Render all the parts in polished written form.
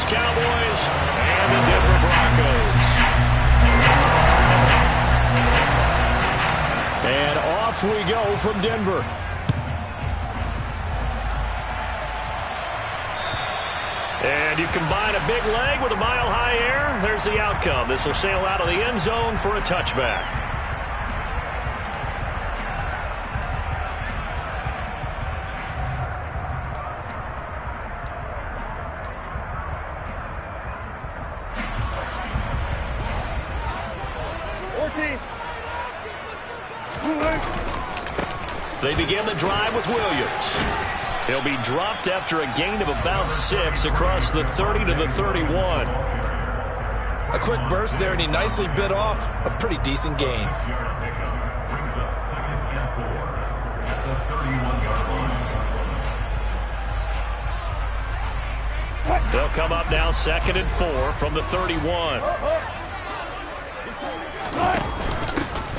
Dallas Cowboys and the Denver Broncos. And off we go from Denver. And you combine a big leg with a mile-high air, there's the outcome. This will sail out of the end zone for a touchback. They begin the drive with Williams. He'll be dropped after a gain of about 6 across the 30 to the 31. A quick burst there, and he nicely bit off a pretty decent gain. They'll come up now 2nd and 4 from the 31.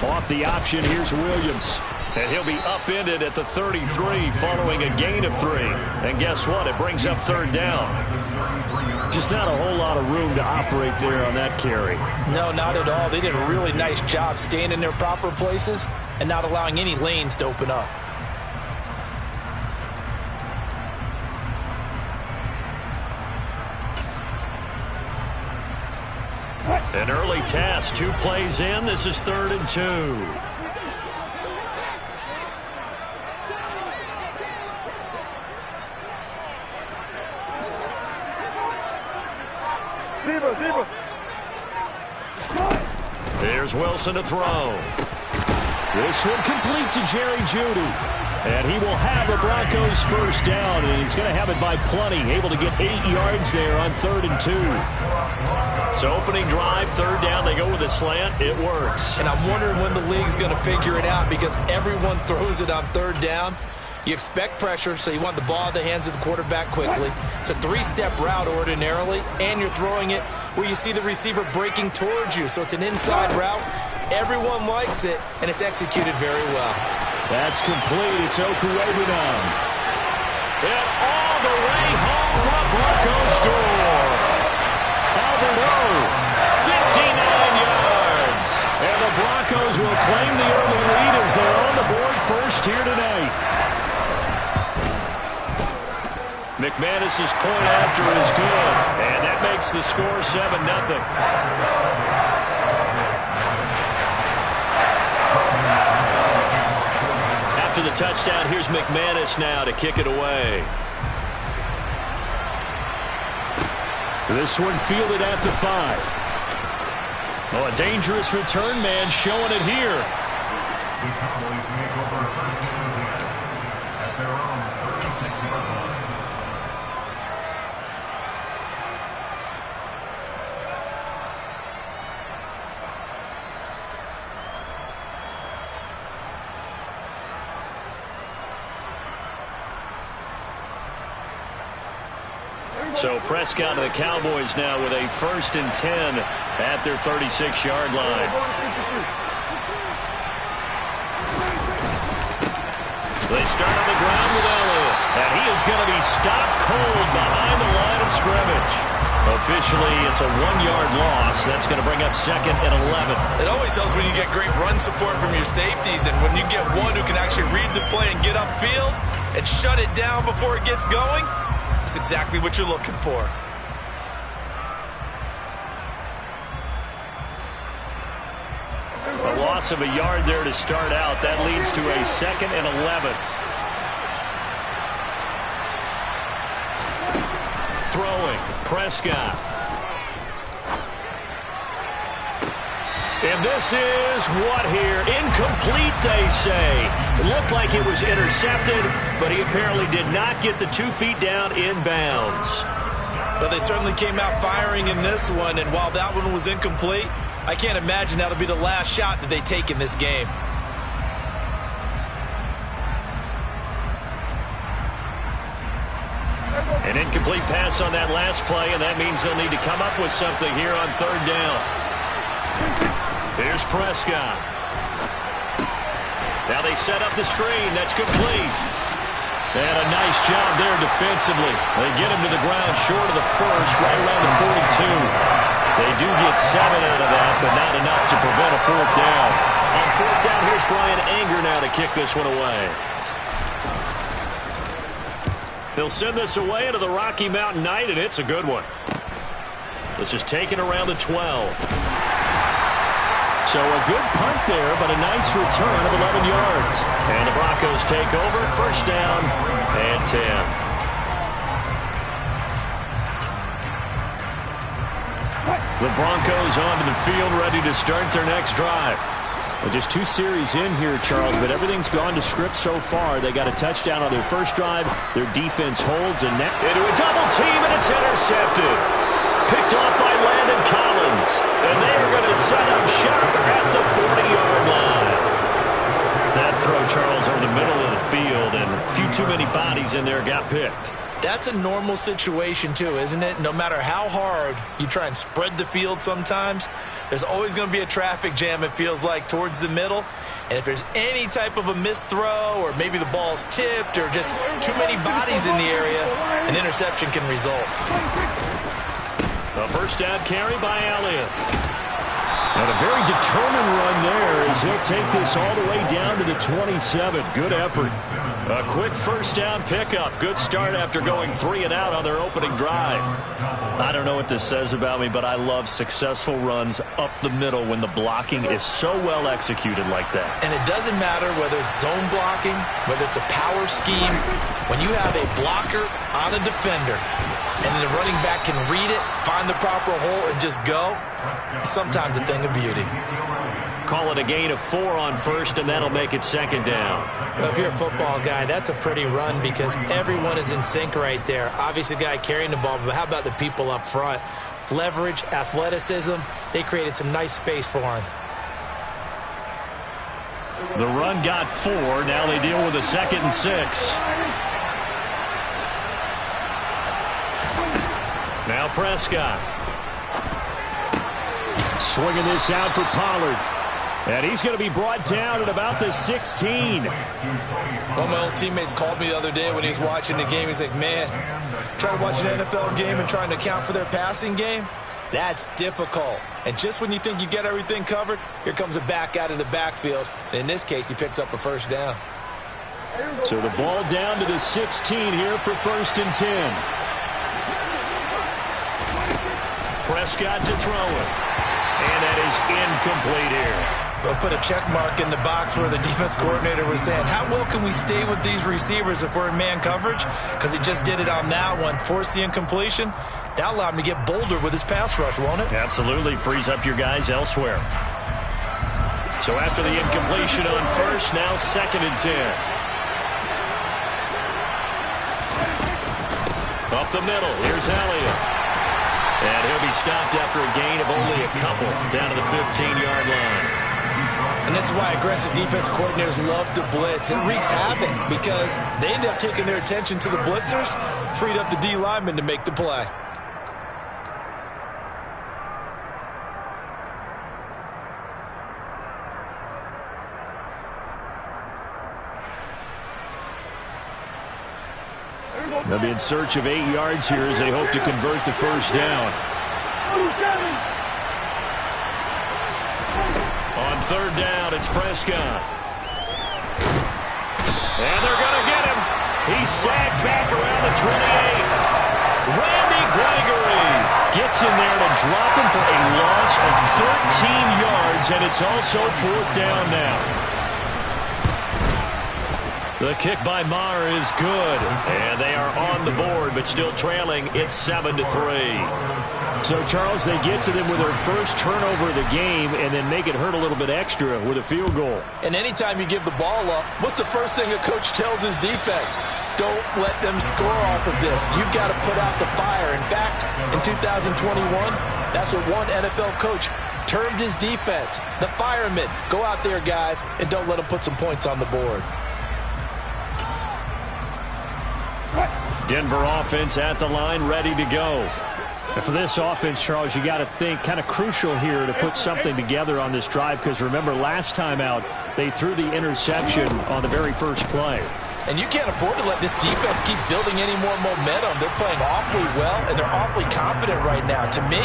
Off the option, here's Williams. And he'll be upended at the 33 following a gain of 3. And guess what? It brings up 3rd down. Just not a whole lot of room to operate there on that carry. No, not at all. They did a really nice job staying in their proper places and not allowing any lanes to open up. An early task, 2 plays in. This is 3rd and 2. There's Wilson to throw. This one complete to Jerry Jeudy. And he will have the Broncos 1st down, and he's going to have it by plenty. Able to get 8 yards there on 3rd and 2. So opening drive, 3rd down, they go with a slant. It works. And I'm wondering when the league's going to figure it out, because everyone throws it on 3rd down. You expect pressure, so you want the ball in the hands of the quarterback quickly. It's a 3-step route ordinarily, and you're throwing it where you see the receiver breaking towards you. So it's an inside route. Everyone likes it, and it's executed very well. That's complete. It's Okuebu now. And all the way home for a Broncos score. Albert O, 59 yards. And the Broncos will claim the early lead as they're on the board first here tonight. McManus's point after is good, and that makes the score 7-0. After the touchdown, here's McManus now to kick it away. This one fielded at the 5. Oh, a dangerous return man showing it here. The Cowboys make over first down at their own 36-yard line. So Prescott and the Cowboys now with a 1st and 10 at their 36-yard line. They start on the ground with Elliott, and he is going to be stopped cold behind the line of scrimmage. Officially, it's a 1-yard loss. That's going to bring up 2nd and 11. It always helps when you get great run support from your safeties, and when you get one who can actually read the play and get upfield and shut it down before it gets going. That's exactly what you're looking for. A loss of a yard there to start out. That leads to a 2nd and 11. Throwing, Prescott. And this is what here? Incomplete, they say. It looked like it was intercepted, but he apparently did not get the 2 feet down in bounds. Well, they certainly came out firing in this one, and while that one was incomplete, I can't imagine that'll be the last shot that they take in this game. An incomplete pass on that last play, and that means they'll need to come up with something here on 3rd down. Here's Prescott. Now they set up the screen. That's complete. And a nice job there defensively. They get him to the ground short of the first, right around the 42. They do get 7 out of that, but not enough to prevent a 4th down. On 4th down, here's Brian Anger now to kick this one away. He'll send this away into the Rocky Mountain Night, and it's a good one. This is taken around the 12. So a good punt there, but a nice return of 11 yards. And the Broncos take over, 1st down and 10. The Broncos onto the field, ready to start their next drive. Well, just 2 series in here, Charles, but everything's gone to script so far. They got a touchdown on their first drive. Their defense holds and net into a double team, and it's intercepted. Picked off by Landon Collins. And they are going to set up shop at the 40-yard line. That throw, Charles, over the middle of the field, and a few too many bodies in there got picked. That's a normal situation, too, isn't it? No matter how hard you try and spread the field sometimes, there's always going to be a traffic jam, it feels like, towards the middle. And if there's any type of a missed throw or maybe the ball's tipped or just too many bodies in the area, an interception can result. A 1st down carry by Elliott. And a very determined run there as he'll take this all the way down to the 27. Good effort. A quick 1st down pickup. Good start after going 3 and out on their opening drive. I don't know what this says about me, but I love successful runs up the middle when the blocking is so well executed like that. And it doesn't matter whether it's zone blocking, whether it's a power scheme. When you have a blocker on a defender, and the running back can read it, find the proper hole, and just go, sometimes a thing of beauty. Call it a gain of 4 on 1st, and that'll make it 2nd down. Well, if you're a football guy, that's a pretty run because everyone is in sync right there. Obviously, the guy carrying the ball, but how about the people up front? Leverage, athleticism, they created some nice space for him. The run got 4. Now they deal with a 2nd and 6. Now Prescott. Swinging this out for Pollard. And he's going to be brought down at about the 16. One of my old teammates called me the other day when he was watching the game. He's like, man, trying to watch an NFL game and trying to account for their passing game, that's difficult. And just when you think you get everything covered, here comes a back out of the backfield. And in this case, he picks up a 1st down. So the ball down to the 16 here for 1st and 10. Prescott to throw it. And that is incomplete here. They'll put a check mark in the box where the defense coordinator was saying, how well can we stay with these receivers if we're in man coverage? Because he just did it on that one, forced the incompletion. That allowed him to get bolder with his pass rush, won't it? Absolutely. Frees up your guys elsewhere. So after the incompletion on 1st, now 2nd and 10. Up the middle. Here's Elliott. And he'll be stopped after a gain of only a couple down to the 15-yard line. And this is why aggressive defense coordinators love to blitz. It wreaks havoc because they end up taking their attention to the blitzers, freed up the D lineman to make the play. They'll be in search of 8 yards here as they hope to convert the 1st down. On 3rd down, it's Prescott. And they're going to get him. He's sagged back around the 28. Randy Gregory gets in there to drop him for a loss of 13 yards, and it's also 4th down now. The kick by Maher is good, and they are on the board, but still trailing. It's 7-3. So, Charles, they get to them with their first turnover of the game and then make it hurt a little bit extra with a field goal. And anytime you give the ball up, what's the first thing a coach tells his defense? Don't let them score off of this. You've got to put out the fire. In fact, in 2021, that's what one NFL coach termed his defense. The firemen. Go out there, guys, and don't let them put some points on the board. Denver offense at the line, ready to go. And for this offense, Charles, you got to think kind of crucial here to put something together on this drive because remember last time out, they threw the interception on the very first play. And you can't afford to let this defense keep building any more momentum. They're playing awfully well, and they're awfully confident right now. To me,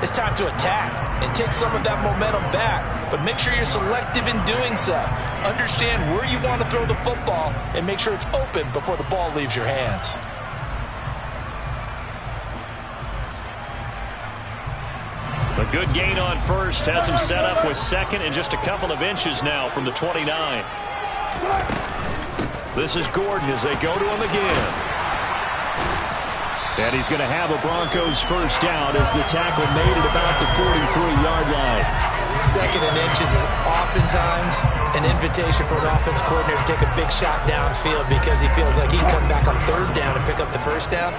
it's time to attack and take some of that momentum back. But make sure you're selective in doing so. Understand where you want to throw the football and make sure it's open before the ball leaves your hands. A good gain on first has him set up with second and just a couple of inches now from the 29. This is Gordon as they go to him again. And he's going to have a Broncos first down as the tackle made at about the 43-yard line. Second and inches is oftentimes an invitation for an offense coordinator to take a big shot downfield because he feels like he can come back on third down and pick up the first down.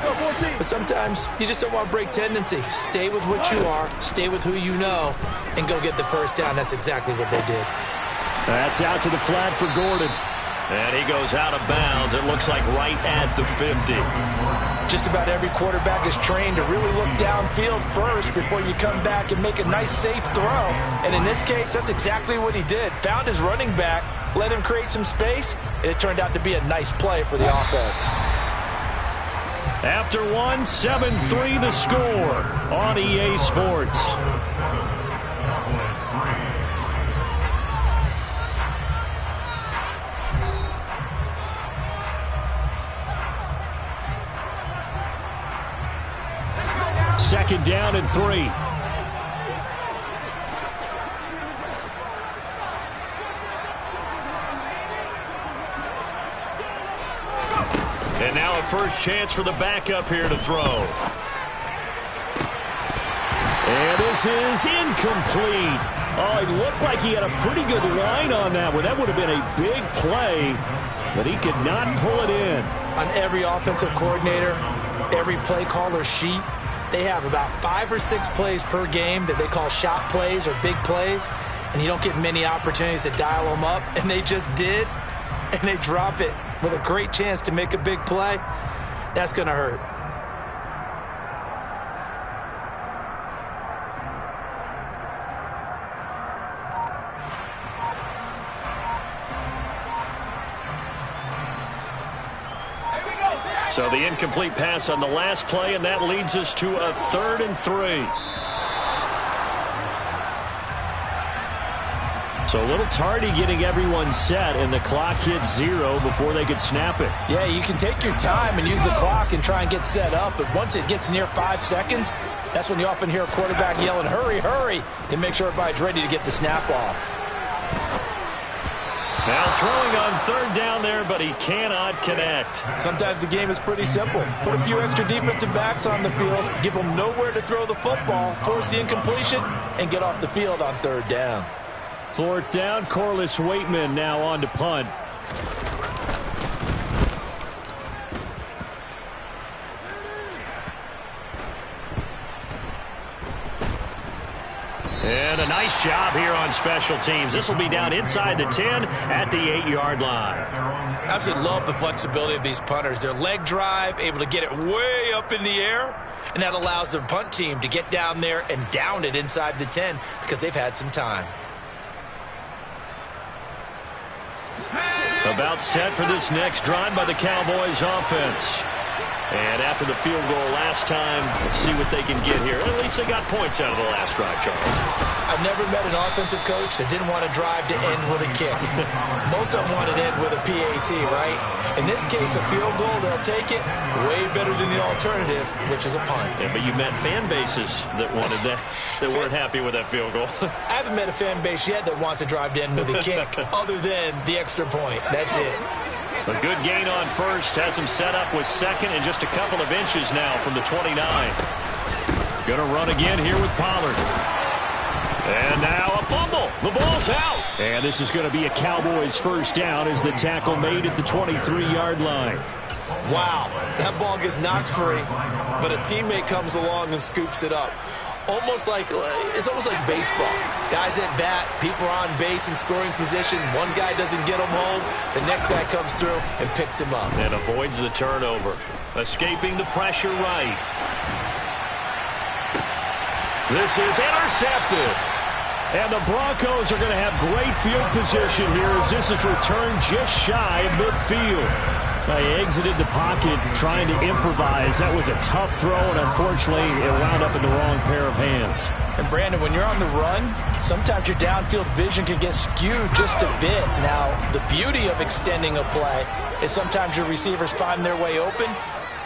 But sometimes you just don't want to break tendency. Stay with what you are, stay with who you know, and go get the first down. That's exactly what they did. That's out to the flat for Gordon. And he goes out of bounds, it looks like right at the 50. Just about every quarterback is trained to really look downfield first before you come back and make a nice, safe throw. And in this case, that's exactly what he did. Found his running back, let him create some space, and it turned out to be a nice play for the offense. After one, 7-3 the score on EA Sports. Second down and 3. And now a first chance for the backup here to throw. And this is incomplete. Oh, it looked like he had a pretty good line on that one. That would have been a big play, but he could not pull it in. On every offensive coordinator, every play caller sheet, they have about 5 or 6 plays per game that they call shot plays or big plays, and you don't get many opportunities to dial them up, and they just did, and they drop it with a great chance to make a big play. That's going to hurt. So the incomplete pass on the last play, and that leads us to a 3rd and 3. So a little tardy getting everyone set, and the clock hit 0 before they could snap it. Yeah, you can take your time and use the clock and try and get set up, but once it gets near 5 seconds, that's when you often hear a quarterback yelling, hurry, hurry, to make sure everybody's ready to get the snap off. Now throwing on 3rd down there, but he cannot connect. Sometimes the game is pretty simple. Put a few extra defensive backs on the field, give them nowhere to throw the football, force the incompletion, and get off the field on 3rd down. 4th down, Corliss Waitman now on to punt. And a nice job here on special teams. This will be down inside the 10 at the 8-yard line. I absolutely love the flexibility of these punters. Their leg drive, able to get it way up in the air, and that allows their punt team to get down there and down it inside the 10 because they've had some time. About set for this next drive by the Cowboys offense. And after the field goal last time, let's see what they can get here. At least they got points out of the last drive, Charles. I've never met an offensive coach that didn't want to drive to end with a kick. Most of them want to end with a PAT, right? In this case, a field goal, they'll take it way better than the alternative, which is a punt. Yeah, but you met fan bases that wanted that, that weren't happy with that field goal. I haven't met a fan base yet that wants to drive to end with a kick other than the extra point. That's it. A good gain on first has him set up with second and just a couple of inches now from the 29. Gonna run again here with Pollard. And now a fumble. The ball's out. And this is going to be a Cowboys first down as the tackle made at the 23-yard line. Wow, that ball gets knocked free, but a teammate comes along and scoops it up. It's almost like baseball. Guys at bat, people are on base in scoring position. One guy doesn't get him home. The next guy comes through and picks him up. And avoids the turnover. Escaping the pressure right. This is intercepted. And the Broncos are going to have great field position here as this is returned just shy of midfield. He exited the pocket trying to improvise. That was a tough throw, and unfortunately, it wound up in the wrong pair of hands. And Brandon, when you're on the run, sometimes your downfield vision can get skewed just a bit. Now, the beauty of extending a play is sometimes your receivers find their way open,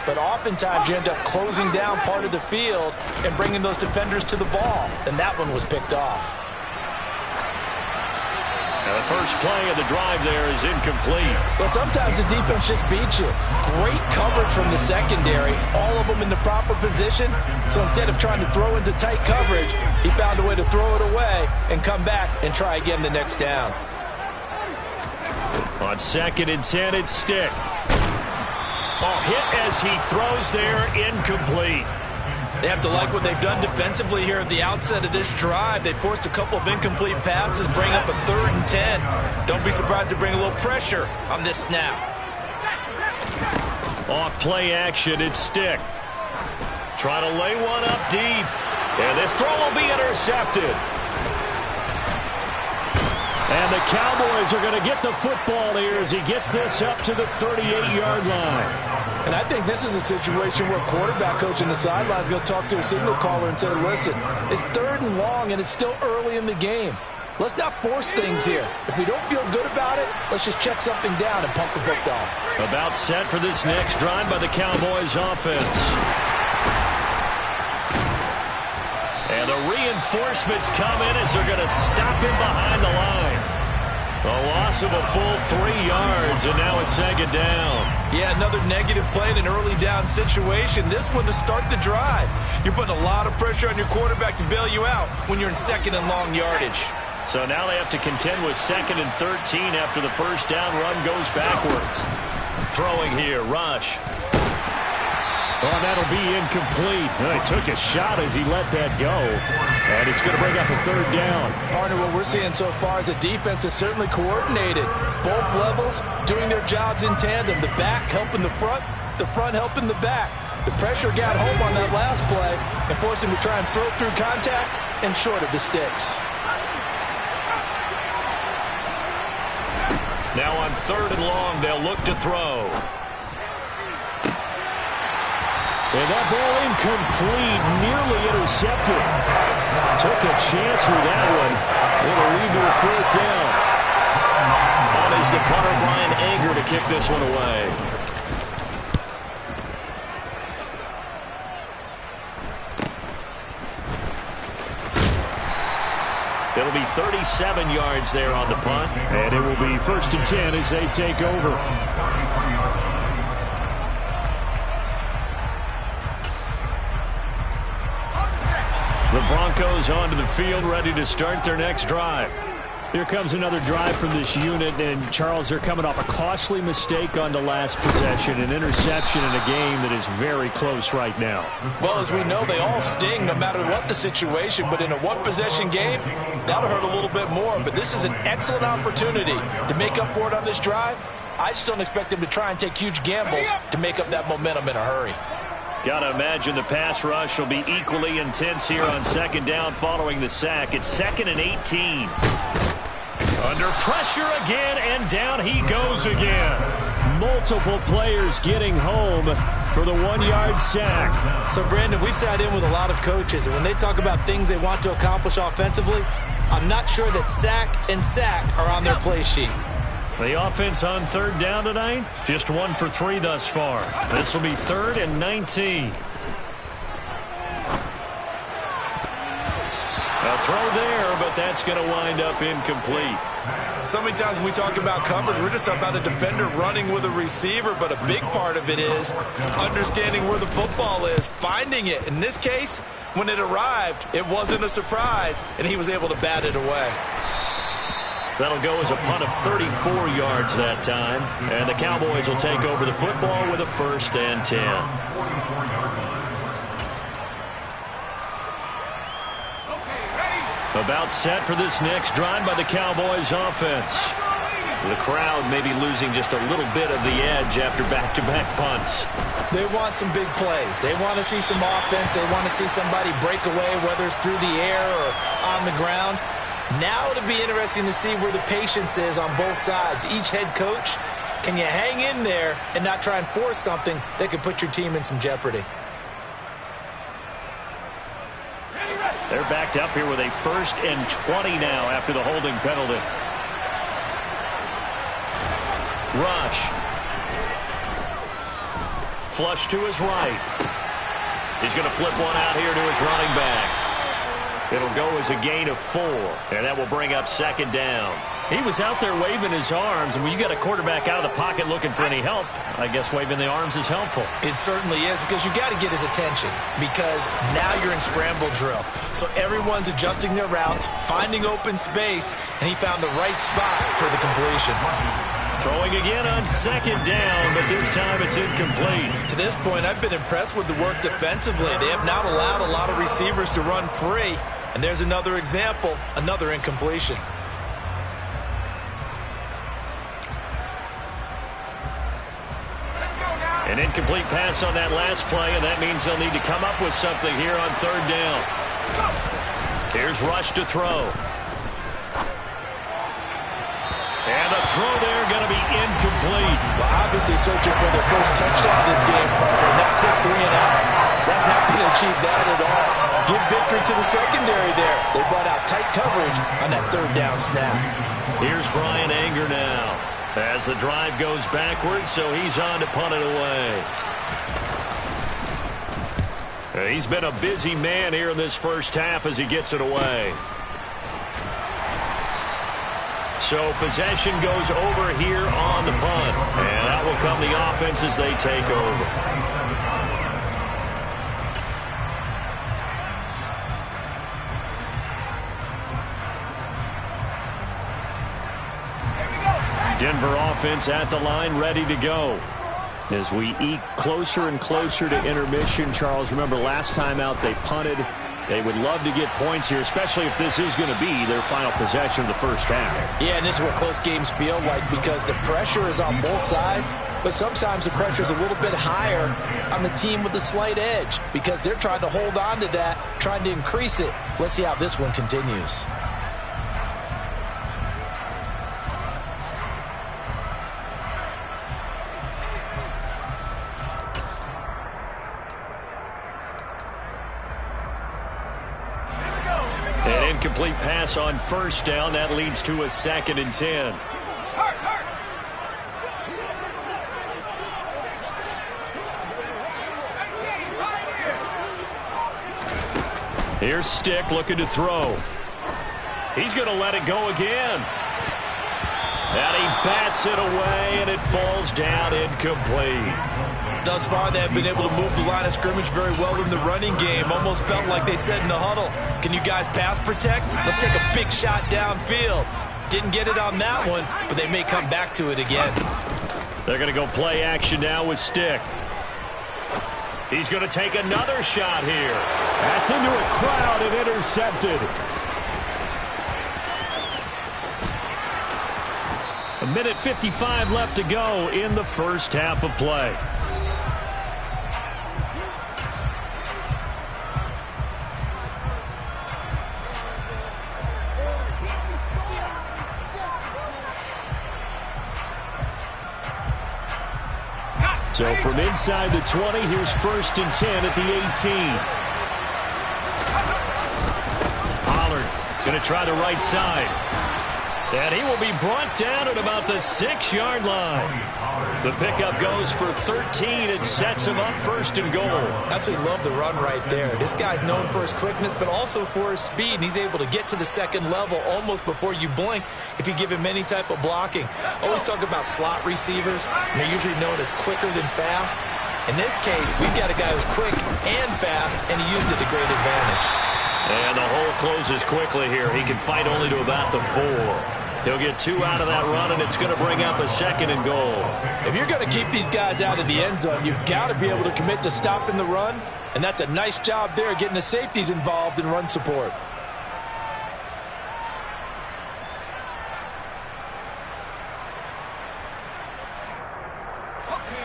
but oftentimes you end up closing down part of the field and bringing those defenders to the ball, and that one was picked off. Now the first play of the drive there is incomplete. Well, sometimes the defense just beats you. Great coverage from the secondary, all of them in the proper position. So instead of trying to throw into tight coverage, he found a way to throw it away and come back and try again the next down. On 2nd and 10, it's Stick. Oh, hit as he throws there, incomplete. They have to like what they've done defensively here at the outset of this drive. They forced a couple of incomplete passes, bring up a 3rd and 10. Don't be surprised to bring a little pressure on this snap. Off play action, it's Stick. Trying to lay one up deep. And this throw will be intercepted. And the Cowboys are going to get the football here as he gets this up to the 38-yard line. And I think this is a situation where quarterback coach in the sideline is going to talk to a signal caller and say, listen, it's 3rd and long and it's still early in the game. Let's not force things here. If we don't feel good about it, let's just check something down and pump the football. About set for this next drive by the Cowboys offense. And the reinforcements come in as they're going to stop him behind the line. A loss of a full 3 yards, and now it's 2nd down. Yeah, another negative play in an early down situation. This one to start the drive. You're putting a lot of pressure on your quarterback to bail you out when you're in 2nd and long yardage. So now they have to contend with 2nd and 13 after the first down run goes backwards. Throwing here, Rush. Oh, that'll be incomplete. He took a shot as he let that go. And it's going to bring up a 3rd down. Partner, what we're seeing so far is a defense that's certainly coordinated. Both levels doing their jobs in tandem. The back helping the front helping the back. The pressure got home on that last play and forced him to try and throw through contact and short of the sticks. Now on 3rd and long, they'll look to throw. And that ball incomplete, nearly intercepted. Took a chance with that one. It'll lead to a 4th down. On is the punter, Brian Anger, to kick this one away. It'll be 37 yards there on the punt. And it will be 1st and 10 as they take over. The Broncos onto the field, ready to start their next drive. Here comes another drive from this unit, and Charles, they're coming off a costly mistake on the last possession, an interception in a game that is very close right now. Well, as we know, they all sting no matter what the situation, but in a one-possession game, that'll hurt a little bit more. But this is an excellent opportunity to make up for it on this drive. I just don't expect them to try and take huge gambles to make up that momentum in a hurry. Got to imagine the pass rush will be equally intense here on 2nd down following the sack. It's 2nd and 18. Under pressure again, and down he goes again. Multiple players getting home for the 1-yard sack. So, Brandon, we've sat in with a lot of coaches, and when they talk about things they want to accomplish offensively, I'm not sure that sack and sack are on their play sheet. The offense on 3rd down tonight, just 1 for 3 thus far. This will be 3rd and 19. A throw there, but that's going to wind up incomplete. So many times when we talk about coverage, we're just about a defender running with a receiver, but a big part of it is understanding where the football is, finding it. In this case, when it arrived, it wasn't a surprise, and he was able to bat it away. That'll go as a punt of 34 yards that time. And the Cowboys will take over the football with a 1st and 10. About set for this next drive by the Cowboys offense. The crowd maybe losing just a little bit of the edge after back-to-back punts. They want some big plays. They want to see some offense. They want to see somebody break away, whether it's through the air or on the ground. Now it'll be interesting to see where the patience is on both sides. Each head coach Can you hang in there and not try and force something that could put your team in some jeopardy? They're backed up here with a 1st and 20 now after the holding penalty. Rush. Flush to his right. He's going to flip one out here to his running back. It'll go as a gain of 4, and that will bring up 2nd down. He was out there waving his arms, and when you got a quarterback out of the pocket looking for any help, I guess waving the arms is helpful. It certainly is, because you got to get his attention, because now you're in scramble drill. So everyone's adjusting their routes, finding open space, and he found the right spot for the completion. Throwing again on 2nd down, but this time it's incomplete. To this point, I've been impressed with the work defensively. They have not allowed a lot of receivers to run free. And there's another example, another incompletion. An incomplete pass on that last play, and that means they'll need to come up with something here on 3rd down. Here's Rush to throw. And the throw there going to be incomplete. Well, obviously searching for their first touchdown this game, partner. That quick 3 and out, that's not going to achieve that at all. Give victory to the secondary there. They brought out tight coverage on that 3rd down snap. Here's Brian Anger now as the drive goes backwards, so he's on to punt it away. He's been a busy man here in this first half as he gets it away. So possession goes over here on the punt, and that will come the offense as they take over. Denver offense at the line, ready to go. As we eke closer and closer to intermission, Charles, remember last time out they punted. They would love to get points here, especially if this is going to be their final possession of the first half. Yeah, and this is what close games feel like, because the pressure is on both sides, but sometimes the pressure is a little bit higher on the team with the slight edge, because they're trying to hold on to that, trying to increase it. Let's see how this one continues. An incomplete pass on 1st down. That leads to a 2nd and 10. Here's Stick looking to throw. He's going to let it go again. And he bats it away, and it falls down incomplete. Thus far, they have been able to move the line of scrimmage very well in the running game. Almost felt like they said in the huddle, can you guys pass protect? Let's take a big shot downfield. Didn't get it on that one, but they may come back to it again. They're going to go play action now with Stick. He's going to take another shot here. That's into a crowd and intercepted. A minute 55 left to go in the first half of play. So from inside the 20, here's 1st and 10 at the 18. Pollard going to try the right side. And he will be brought down at about the 6-yard line. The pickup goes for 13 and sets him up 1st and goal. Absolutely love the run right there. This guy's known for his quickness, but also for his speed. And he's able to get to the 2nd level almost before you blink if you give him any type of blocking. Always talk about slot receivers, and they're usually known as quicker than fast. In this case, we've got a guy who's quick and fast, and he used it to great advantage. And the hole closes quickly here. He can fight only to about the 4. He'll get 2 out of that run, and it's going to bring up a 2nd and goal. If you're going to keep these guys out of the end zone, you've got to be able to commit to stopping the run, and that's a nice job there getting the safeties involved in run support.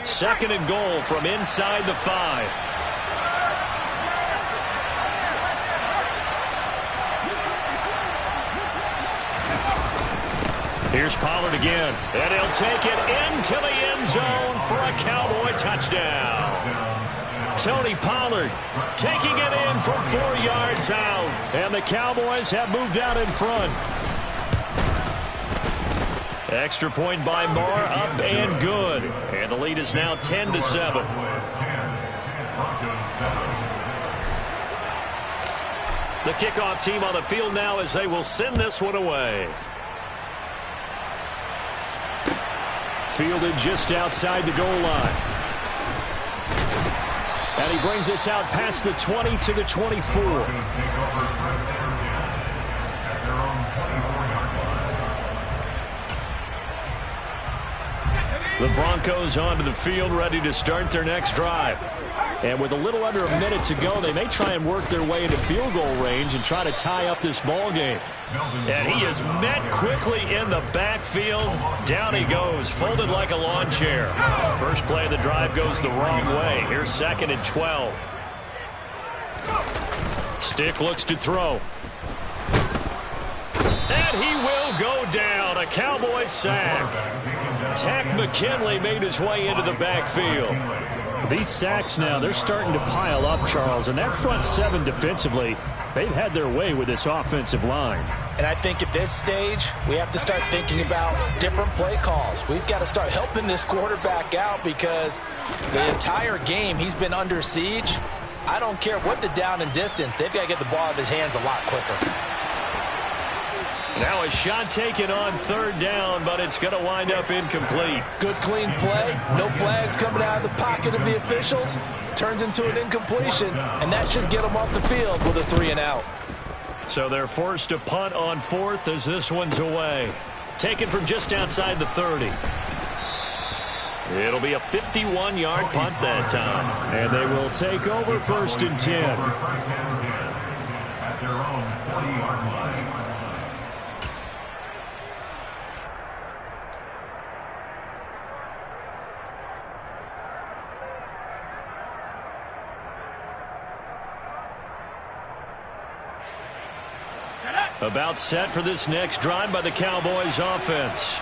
Second and goal from inside the 5. Here's Pollard again, and he'll take it into the end zone for a Cowboy touchdown. Tony Pollard taking it in from 4 yards out, and the Cowboys have moved out in front. Extra point by Moore, up and good, and the lead is now 10-7. The kickoff team on the field now as they will send this one away. Fielded just outside the goal line. And he brings us out past the 20 to the 24. The Broncos onto the field, ready to start their next drive. And with a little under a minute to go, they may try and work their way into field goal range and try to tie up this ball game. And he is met quickly in the backfield. Down he goes, folded like a lawn chair. First play of the drive goes the wrong way. Here's 2nd and 12. Stick looks to throw. And he will go down. A Cowboy sack. Tack McKinley made his way into the backfield. These sacks now, they're starting to pile up, Charles. And that front seven defensively, they've had their way with this offensive line. And I think at this stage, we have to start thinking about different play calls. We've got to start helping this quarterback out because the entire game he's been under siege. I don't care what the down and distance. They've got to get the ball out of his hands a lot quicker. Now a shot taken on 3rd down, but it's going to wind up incomplete. Good, clean play. No flags coming out of the pocket of the officials. Turns into an incompletion, and that should get them off the field with a 3-and-out. So they're forced to punt on 4th as this one's away. Taken from just outside the 30. It'll be a 51-yard punt that time. And they will take over 1st and 10. At their own 40-yard line. About set for this next drive by the Cowboys offense.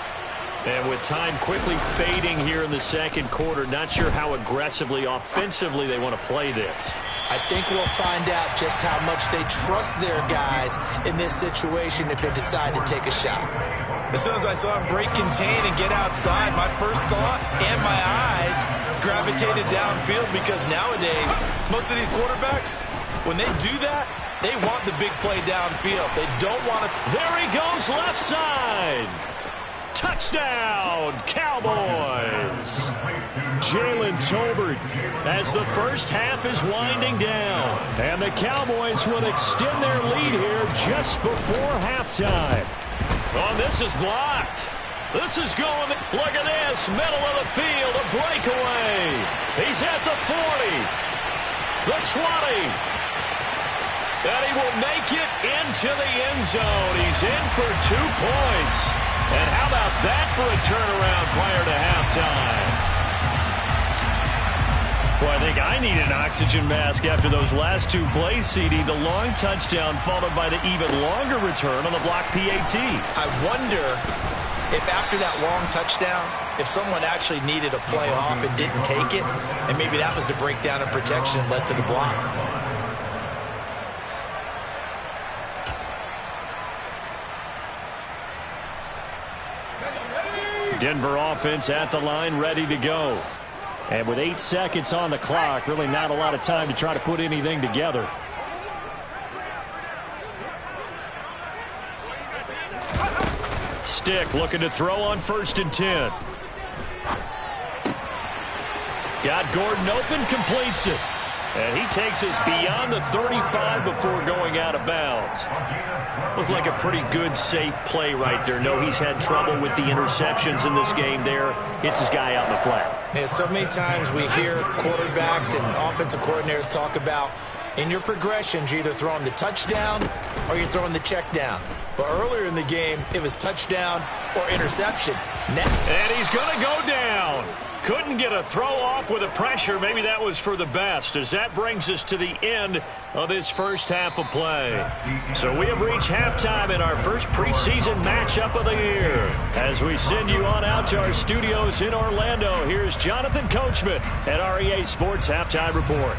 And with time quickly fading here in the 2nd quarter, not sure how aggressively, offensively they want to play this. I think we'll find out just how much they trust their guys in this situation if they decide to take a shot. As soon as I saw him break contain and get outside, my first thought and my eyes gravitated downfield because nowadays, most of these quarterbacks, when they do that, they want the big play downfield. They don't want to. There he goes, left side. Touchdown, Cowboys. Jalen Tolbert as the first half is winding down. And the Cowboys will extend their lead here just before halftime. Oh, this is blocked. This is going. Look at this. Middle of the field, a breakaway. He's at the 40. The 20. And he will make it into the end zone. He's in for 2 points. And how about that for a turnaround prior to halftime? Boy, I think I need an oxygen mask after those last 2 plays, CD. The long touchdown followed by the even longer return on the block PAT. I wonder if after that long touchdown, if someone actually needed a play off and didn't take it, and maybe that was the breakdown in protection that led to the block. Denver offense at the line, ready to go. And with 8 seconds on the clock, really not a lot of time to try to put anything together. Stick looking to throw on 1st and 10. Got Gordon open, completes it. And he takes us beyond the 35 before going out of bounds. Looked like a pretty good, safe play right there. No, he's had trouble with the interceptions in this game there. Hits his guy out in the flat. Yeah, so many times we hear quarterbacks and offensive coordinators talk about in your progressions, you're either throwing the touchdown or you're throwing the check down. But earlier in the game, it was touchdown or interception. And he's going to go down. Couldn't get a throw off with the pressure. Maybe that was for the best, as that brings us to the end of this first half of play. So we have reached halftime in our first preseason matchup of the year. As we send you on out to our studios in Orlando, here's Jonathan Coachman at REA Sports Halftime Report.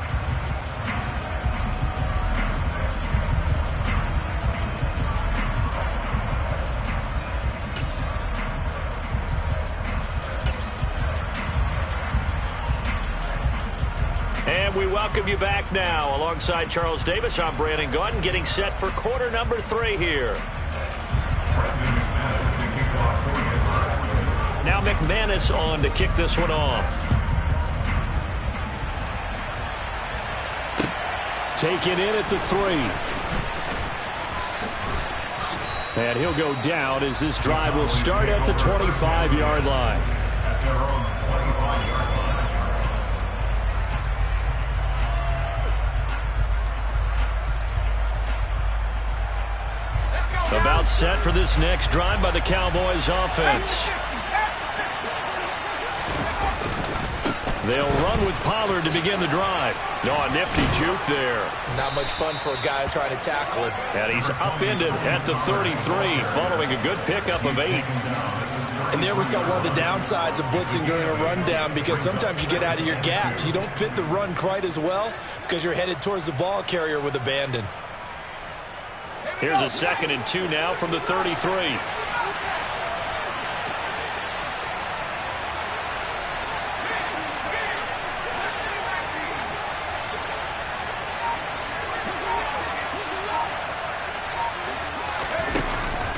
And we welcome you back now. Alongside Charles Davis, I'm Brandon Gaudin, getting set for quarter number 3 here. Now McManus on to kick this one off. Taken in at the 3. And he'll go down as this drive will start at the 25-yard line. About set for this next drive by the Cowboys offense. They'll run with Pollard to begin the drive. Oh, a nifty juke there. Not much fun for a guy trying to tackle him. And he's upended at the 33, following a good pickup of 8. And there was one of the downsides of blitzing during a rundown, because sometimes you get out of your gaps. You don't fit the run quite as well because you're headed towards the ball carrier with abandon. Here's a 2nd and 2 now from the 33.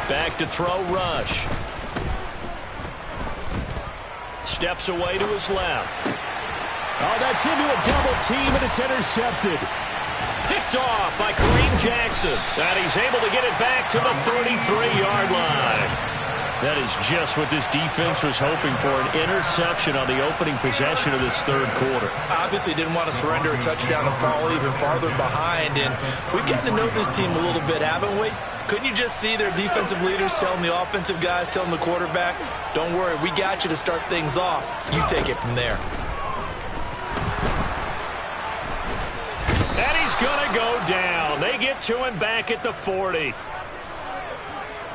Back to throw, Rush. Steps away to his left. Oh, that's into a double team, and it's intercepted. Picked off by Kareem Jackson. And he's able to get it back to the 33-yard line. That is just what this defense was hoping for, an interception on the opening possession of this third quarter. Obviously didn't want to surrender a touchdown and fall even farther behind. And we've gotten to know this team a little bit, haven't we? Couldn't you just see their defensive leaders telling the offensive guys, telling the quarterback, don't worry, we got you to start things off. You take it from there. And he's going to go down. They get to him back at the 40.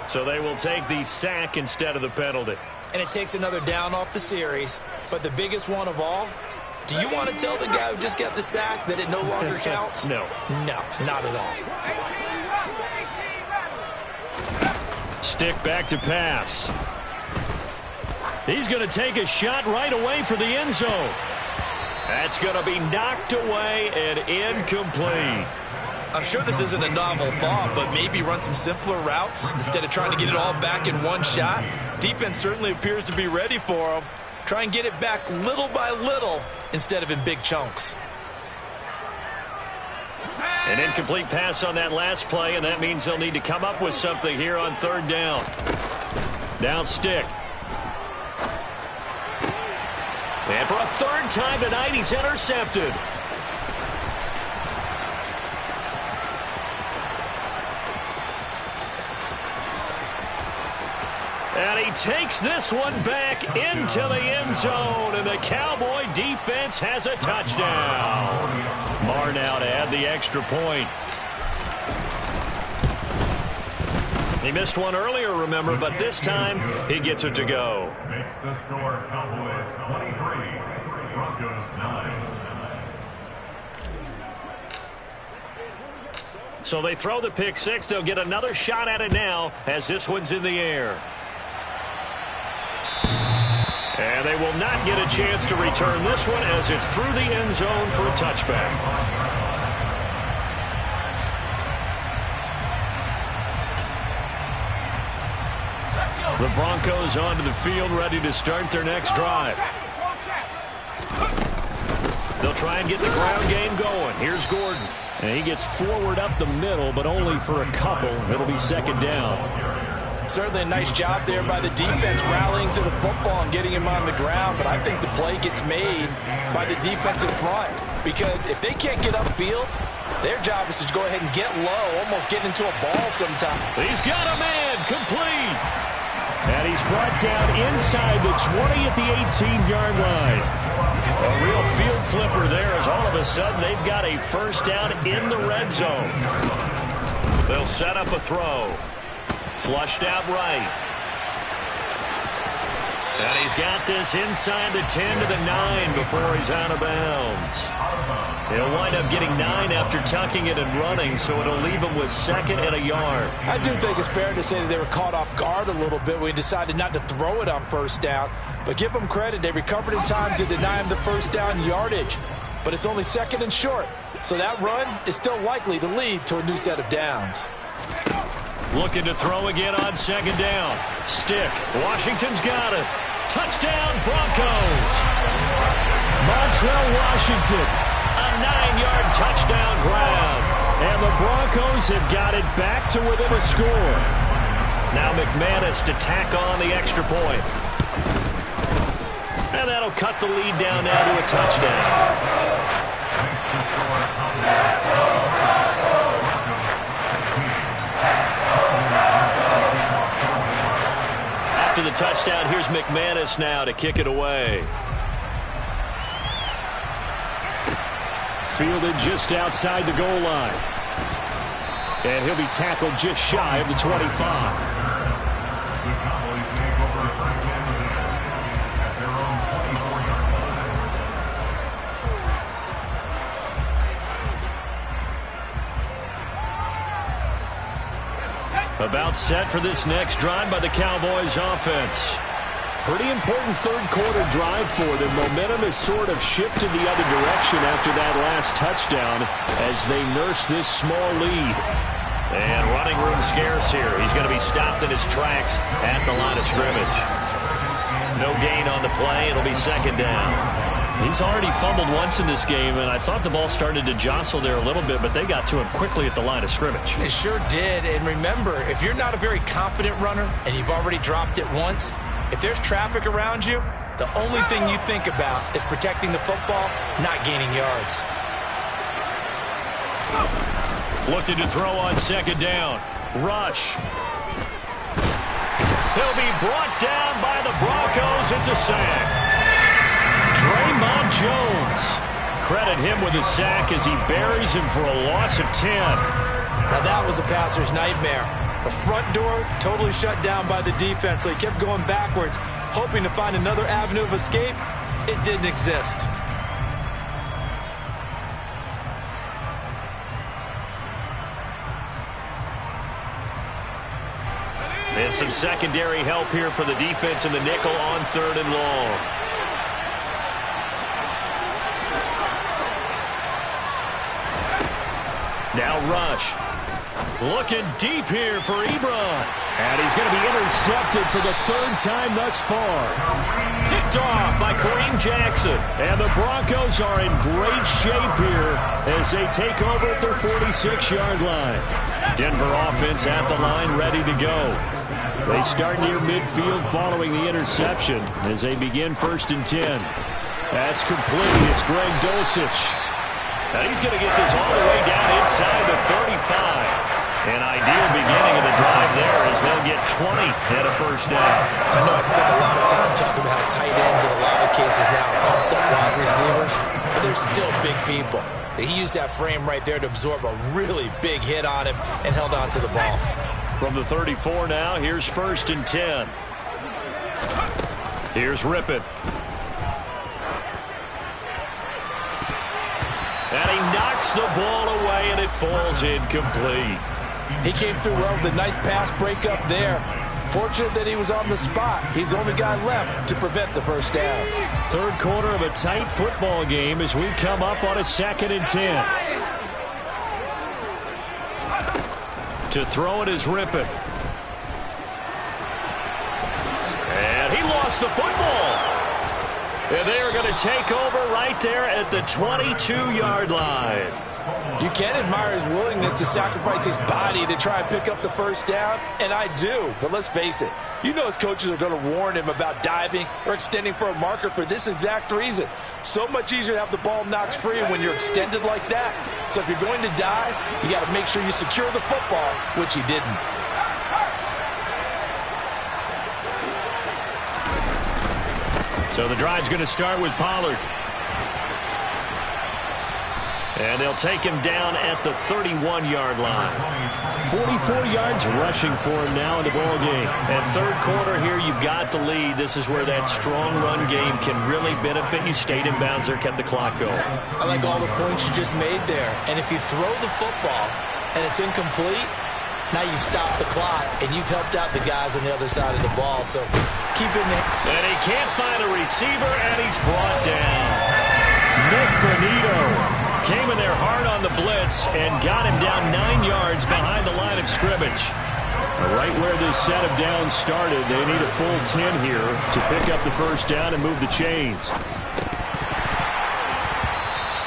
So they will take the sack instead of the penalty. And it takes another down off the series. But the biggest one of all, do you want to tell the guy who just got the sack that it no longer counts? No. No, not at all. Stick back to pass. He's going to take a shot right away for the end zone. That's going to be knocked away and incomplete. I'm sure this isn't a novel thought, but maybe run some simpler routes instead of trying to get it all back in one shot. Defense certainly appears to be ready for him. Try and get it back little by little instead of in big chunks. An incomplete pass on that last play, and that means they'll need to come up with something here on 3rd down. Now stick. And for a 3rd time tonight, he's intercepted. And he takes this one back into the end zone, and the Cowboy defense has a touchdown. Marr now to add the extra point. He missed one earlier, remember, but this time he gets it to go. Makes the score Cowboys 23, Broncos 9. So they throw the pick 6. They'll get another shot at it now as this one's in the air. And they will not get a chance to return this one as it's through the end zone for a touchback. The Broncos onto the field, ready to start their next drive. They'll try and get the ground game going. Here's Gordon. And he gets forward up the middle, but only for a couple. It'll be 2nd down. Certainly a nice job there by the defense rallying to the football and getting him on the ground, but I think the play gets made by the defensive front, because if they can't get upfield, their job is to go ahead and get low, almost get into a ball sometime. He's got a man, complete. And he's brought down inside the 20 at the 18-yard line. A real field flipper there as all of a sudden they've got a first down in the red zone. They'll set up a throw. Flushed out right. And he's got this inside the 10 to the 9 before he's out of bounds. He'll wind up getting 9 after tucking it and running, so it'll leave him with 2nd and a yard. I do think it's fair to say that they were caught off guard a little bit when he decided not to throw it on first down. But give them credit, they recovered in time to deny him the first down yardage. But it's only 2nd and short, so that run is still likely to lead to a new set of downs. Looking to throw again on 2nd down. Stick. Washington's got it. Touchdown, Broncos. Montrell Washington. A 9-yard touchdown grab. And the Broncos have got it back to within a score. Now McManus to tack on the extra point. And that'll cut the lead down now to a touchdown. After the touchdown, here's McManus now to kick it away. Fielded just outside the goal line. And he'll be tackled just shy of the 25. The Cowboys make over a first down at their own 24-yard line. About set for this next drive by the Cowboys offense. Pretty important third-quarter drive for them. Momentum has sort of shifted the other direction after that last touchdown as they nurse this small lead. And running room scarce here. He's going to be stopped in his tracks at the line of scrimmage. No gain on the play. It'll be 2nd down. He's already fumbled once in this game, and I thought the ball started to jostle there a little bit, but they got to him quickly at the line of scrimmage. It sure did. And remember, if you're not a very confident runner and you've already dropped it once, if there's traffic around you, the only thing you think about is protecting the football, not gaining yards. Looking to throw on 2nd down. Rush. He'll be brought down by the Broncos. It's a sack. Draymond Jones. Credit him with a sack as he buries him for a loss of 10. Now that was a passer's nightmare. The front door totally shut down by the defense, so he kept going backwards, hoping to find another avenue of escape. It didn't exist. And some secondary help here for the defense in the nickel on 3rd and long. Now Rush. Looking deep here for Ebron. And he's going to be intercepted for the 3rd time thus far. Picked off by Kareem Jackson. And the Broncos are in great shape here as they take over at their 46-yard line. Denver offense at the line ready to go. They start near midfield following the interception as they begin 1st and 10. That's complete. It's Greg Dulcich. And he's going to get this all the way down inside the 35. An ideal beginning of the drive there as they'll get 20 and a first down. I know I spend a lot of time talking about how tight ends in a lot of cases now are pumped up wide receivers, but they're still big people. He used that frame right there to absorb a really big hit on him and held on to the ball. From the 34 now, here's 1st and 10. Here's Rippon. And he knocks the ball away, and it falls incomplete. He came through well with a nice pass breakup there. Fortunate that he was on the spot. He's the only guy left to prevent the first down. 3rd quarter of a tight football game as we come up on a 2nd and 10. To throw it is Rippon. And he lost the football. And they are going to take over right there at the 22-yard line. You can admire his willingness to sacrifice his body to try and pick up the first down, and I do. But let's face it, you know his coaches are going to warn him about diving or extending for a marker for this exact reason. So much easier to have the ball knocked free when you're extended like that. So if you're going to dive, you got to make sure you secure the football, which he didn't. So the drive's going to start with Pollard. And they'll take him down at the 31-yard line. 44 yards rushing for him now in the ball game. And third quarter here, you've got the lead. This is where that strong run game can really benefit you. Stayed in bounds there, kept the clock going. I like all the points you just made there. And if you throw the football and it's incomplete, now you stop the clock, and you've helped out the guys on the other side of the ball. So keep it in. And he can't find a receiver, and he's brought down. Nick Bonito came in there hard on the blitz and got him down 9 yards behind the line of scrimmage. Right where this set of downs started, they need a full 10 here to pick up the first down and move the chains.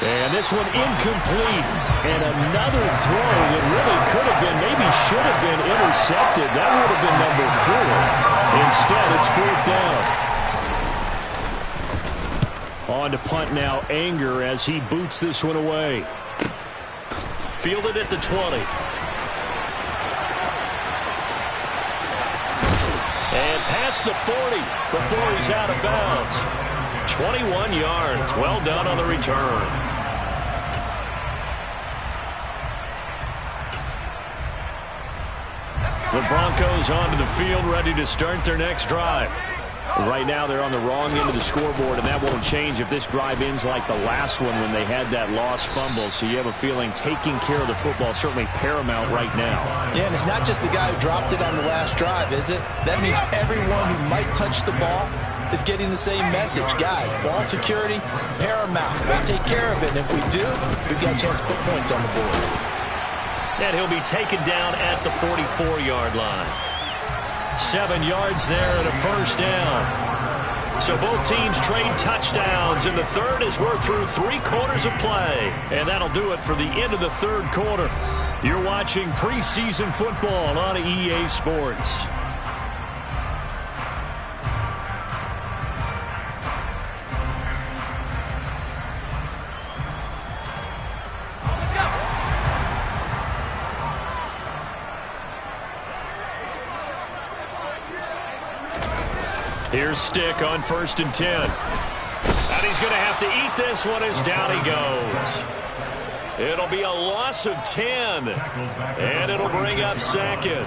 And this one incomplete. And another throw that really could have been, maybe should have been intercepted. That would have been number 4. Instead, it's fourth down. On to punt now, Anger, as he boots this one away. Fielded at the 20. And past the 40 before he's out of bounds. 21 yards. Well done on the return. The Broncos onto the field, ready to start their next drive. Right now, they're on the wrong end of the scoreboard, and that won't change if this drive ends like the last one when they had that lost fumble. So you have a feeling taking care of the football certainly paramount right now. Yeah, and it's not just the guy who dropped it on the last drive, is it? That means everyone who might touch the ball is getting the same message. Guys, ball security, paramount. Let's take care of it. And if we do, we've got a chance to put points on the board. And he'll be taken down at the 44-yard line. 7 yards there and a first down. So both teams trade touchdowns, and the third as we're through 3 quarters of play. And that'll do it for the end of the third quarter. You're watching preseason football on EA Sports. Here's Stick on 1st and 10. And he's going to have to eat this one as down he goes. It'll be a loss of 10. And it'll bring up 2nd.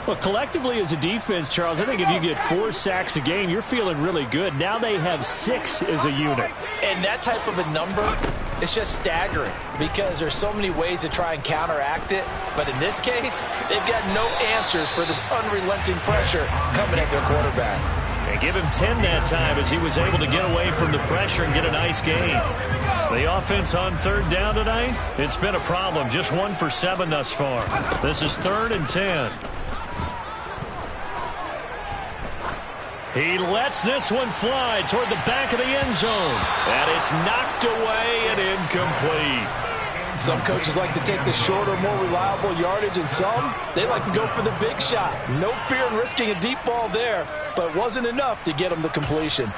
Well, collectively as a defense, Charles, I think if you get 4 sacks a game, you're feeling really good. Now they have 6 as a unit. And that type of a number, it's just staggering because there's so many ways to try and counteract it. But in this case, they've got no answers for this unrelenting pressure coming at their quarterback. And give him 10 that time as he was able to get away from the pressure and get a nice gain. The offense on 3rd down tonight, it's been a problem. Just 1 for 7 thus far. This is 3rd and 10. He lets this one fly toward the back of the end zone. And it's knocked away and incomplete. Some coaches like to take the shorter, more reliable yardage, and some, they like to go for the big shot. No fear in risking a deep ball there, but it wasn't enough to get them the completion.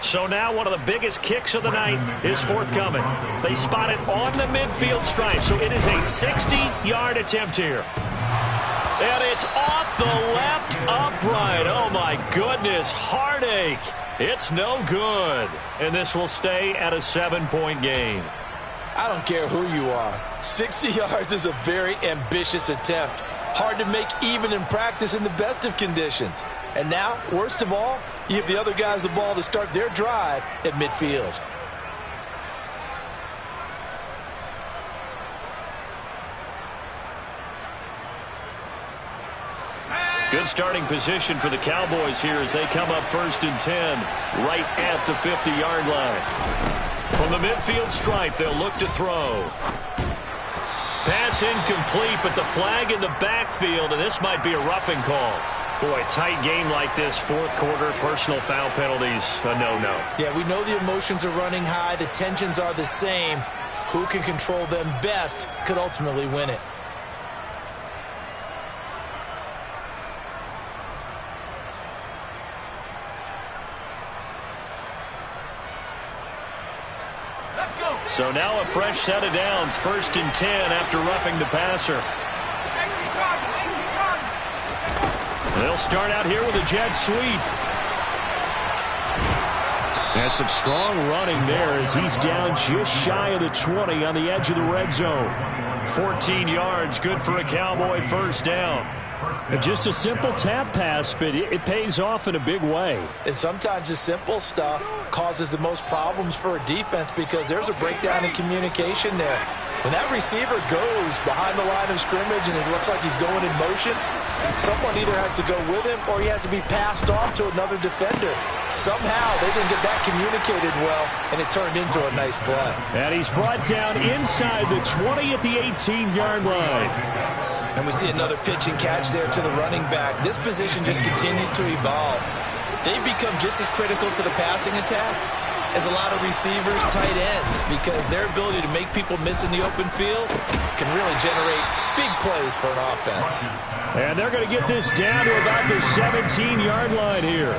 So now one of the biggest kicks of the night is forthcoming. They spot it on the midfield stripe, so it is a 60-yard attempt here. And it's off the left upright. Oh, my goodness. Heartache. It's no good. And this will stay at a 7-point game. I don't care who you are. 60 yards is a very ambitious attempt. Hard to make even in practice in the best of conditions. And now, worst of all, you give the other guys the ball to start their drive at midfield. Good starting position for the Cowboys here as they come up 1st and 10 right at the 50-yard line. From the midfield stripe, they'll look to throw. Pass incomplete, but the flag in the backfield, and this might be a roughing call. Boy, tight game like this, 4th quarter, personal foul penalties, a no-no. Yeah, we know the emotions are running high, the tensions are the same. Who can control them best could ultimately win it. So now a fresh set of downs, 1st and 10 after roughing the passer. They'll start out here with a jet sweep. And some strong running there as he's down just shy of the 20 on the edge of the red zone. 14 yards, good for a Cowboy first down. Just a simple tap pass, but it pays off in a big way. And sometimes the simple stuff causes the most problems for a defense because there's a breakdown in communication there. When that receiver goes behind the line of scrimmage and it looks like he's going in motion, someone either has to go with him or he has to be passed off to another defender. Somehow they didn't get that communicated well, and it turned into a nice play. And he's brought down inside the 20 at the 18-yard line. And we see another pitch and catch there to the running back. This position just continues to evolve. They've become just as critical to the passing attack as a lot of receivers, tight ends, because their ability to make people miss in the open field can really generate big plays for an offense. And they're going to get this down to about the 17-yard line here.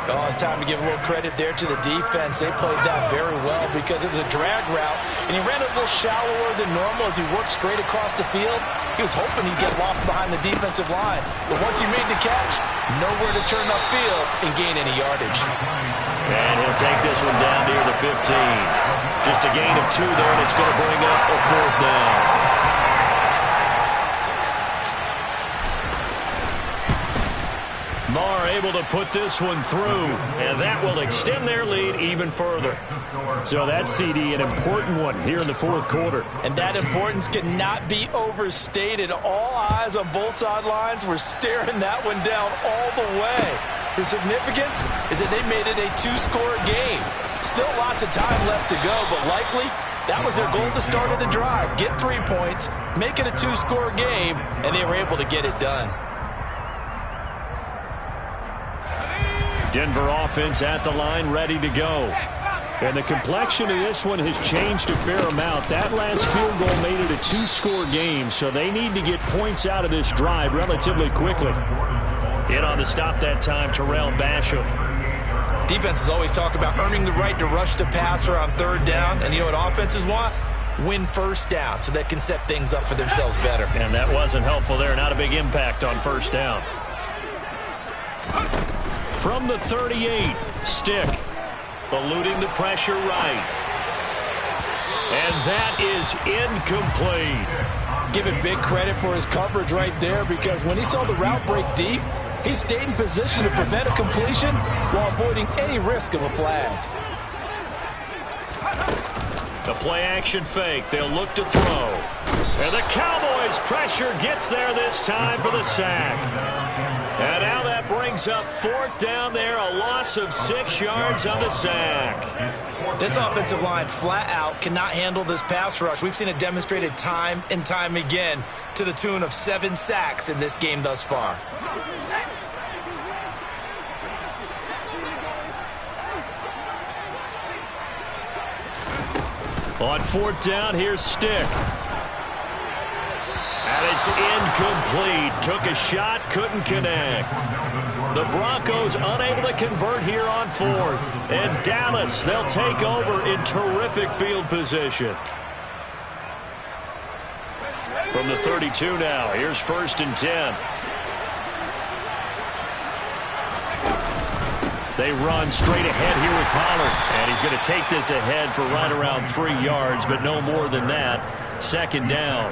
Oh, it's time to give a little credit there to the defense. They played that very well because it was a drag route, and he ran a little shallower than normal as he worked straight across the field. He was hoping he'd get lost behind the defensive line, but once he made the catch, nowhere to turn upfield and gain any yardage. And he'll take this one down near the 15. Just a gain of 2 there, and it's going to bring up a 4th down. Marr able to put this one through, and that will extend their lead even further. So that CD, an important one here in the 4th quarter. And that importance cannot be overstated. All eyes on both sidelines were staring that one down all the way. The significance is that they made it a 2-score game. Still lots of time left to go, but likely that was their goal at the start of the drive. Get 3 points, make it a 2-score game, and they were able to get it done. Denver offense at the line, ready to go. And the complexion of this one has changed a fair amount. That last field goal made it a 2-score game, so they need to get points out of this drive relatively quickly. In on the stop that time, Terrell Basham. Defenses always talk about earning the right to rush the passer on 3rd down, and you know what offenses want? Win 1st down so they can set things up for themselves better. And that wasn't helpful there. Not a big impact on 1st down. From the 38, Stick, eluding the pressure right. And that is incomplete. Give him big credit for his coverage right there because when he saw the route break deep, he stayed in position to prevent a completion while avoiding any risk of a flag. The play-action fake. They'll look to throw. And the Cowboys' pressure gets there this time for the sack. And now that brings up 4th down there, a loss of 6 yards on the sack. This offensive line flat out cannot handle this pass rush. We've seen it demonstrated time and time again to the tune of 7 sacks in this game thus far. On 4th down, here's Stick. And it's incomplete. Took a shot, couldn't connect. The Broncos unable to convert here on 4th. And Dallas, they'll take over in terrific field position. From the 32 now, here's 1st and 10. They run straight ahead here with Pollard. And he's going to take this ahead for right around 3 yards, but no more than that. 2nd down.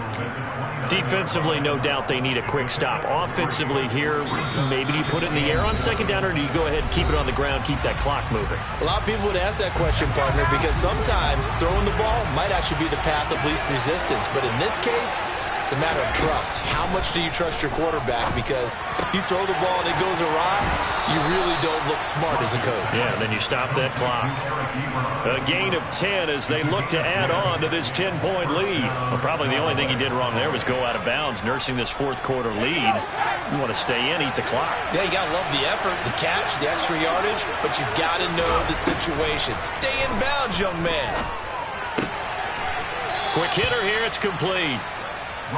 Defensively, no doubt they need a quick stop. Offensively here, maybe do you put it in the air on 2nd down, or do you go ahead and keep it on the ground, keep that clock moving? A lot of people would ask that question, partner, because sometimes throwing the ball might actually be the path of least resistance. But in this case, it's a matter of trust. How much do you trust your quarterback? Because you throw the ball and it goes awry, you really don't look smart as a coach. Yeah, then you stop that clock. A gain of 10 as they look to add on to this 10-point lead. Well, probably the only thing he did wrong there was go out of bounds, nursing this 4th quarter lead. You want to stay in, eat the clock. Yeah, you got to love the effort, the catch, the extra yardage, but you got to know the situation. Stay in bounds, young man. Quick hitter here, it's complete.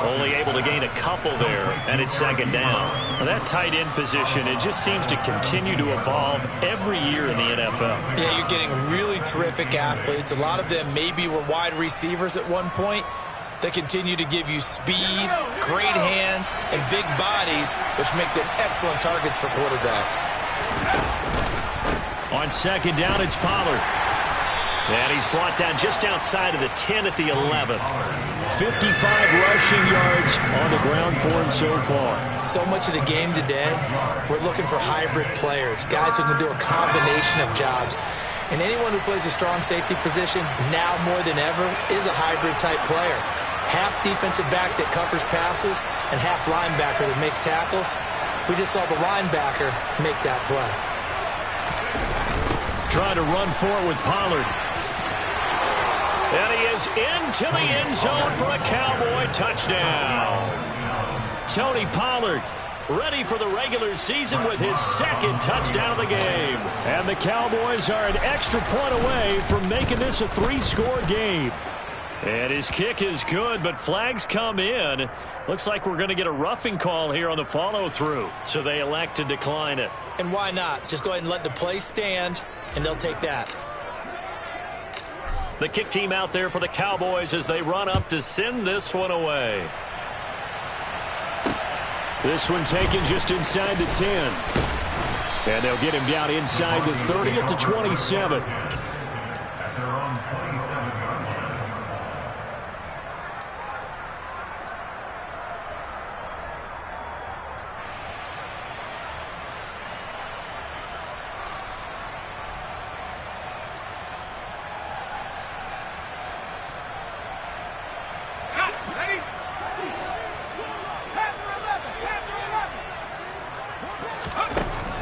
Only able to gain a couple there, and it's 2nd down. Well, that tight end position, it just seems to continue to evolve every year in the NFL. Yeah, you're getting really terrific athletes. A lot of them maybe were wide receivers at one point. They continue to give you speed, great hands, and big bodies, which make them excellent targets for quarterbacks. On On second down, it's Pollard. And he's brought down just outside of the 10 at the 11. 55 rushing yards on the ground for him so far. So much of the game today, we're looking for hybrid players, guys who can do a combination of jobs. And anyone who plays a strong safety position, now more than ever, is a hybrid-type player. Half defensive back that covers passes and half linebacker that makes tackles. We just saw the linebacker make that play. Trying to run forward with Pollard. And he is into the end zone for a Cowboy touchdown. Tony Pollard ready for the regular season with his second touchdown of the game. And the Cowboys are an extra point away from making this a 3-score game. And his kick is good, but flags come in. Looks like we're going to get a roughing call here on the follow-through. So they elect to decline it. And why not? Just go ahead and let the play stand, and they'll take that. The kick team out there for the Cowboys as they run up to send this one away. This one taken just inside the 10. And they'll get him down inside the 30 at the 27. At their own 27-yard line.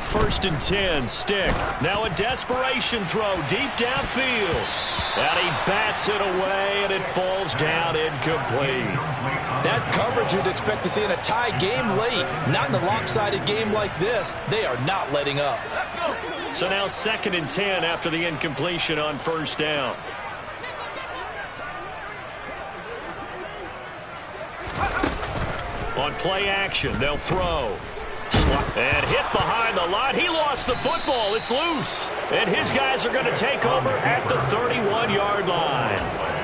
First and 10, Stick. Now a desperation throw deep downfield. And he bats it away, and it falls down incomplete. That's coverage you'd expect to see in a tie game late. Not in a lopsided game like this. They are not letting up. So now second and 10 after the incompletion on first down. On play action, they'll throw. And hit behind the line. He lost the football. It's loose. And his guys are going to take over at the 31-yard line.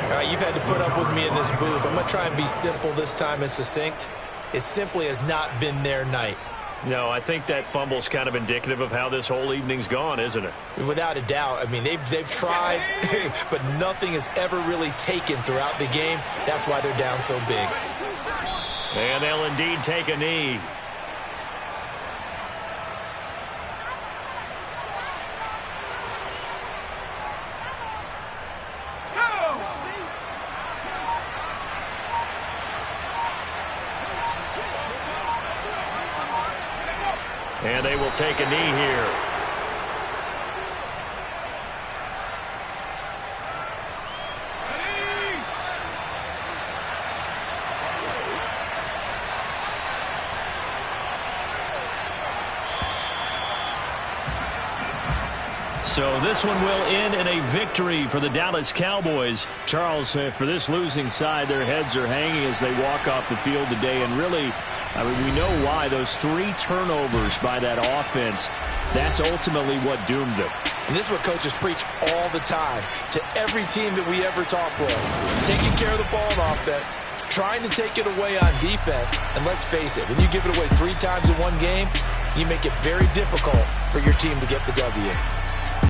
All right, you've had to put up with me in this booth. I'm going to try and be simple this time and succinct. It simply has not been their night. No, I think that fumble's kind of indicative of how this whole evening's gone, isn't it? Without a doubt. I mean, they've tried, but nothing is ever really taken throughout the game. That's why they're down so big. And they'll indeed take a knee. And they will take a knee here. So this one will end in a victory for the Dallas Cowboys. Charles, for this losing side, their heads are hanging as they walk off the field today. And really, I mean, we know why. Those 3 turnovers by that offense, that's ultimately what doomed them. And this is what coaches preach all the time to every team that we ever talk with. Taking care of the ball on offense, trying to take it away on defense. And let's face it, when you give it away 3 times in one game, you make it very difficult for your team to get the W.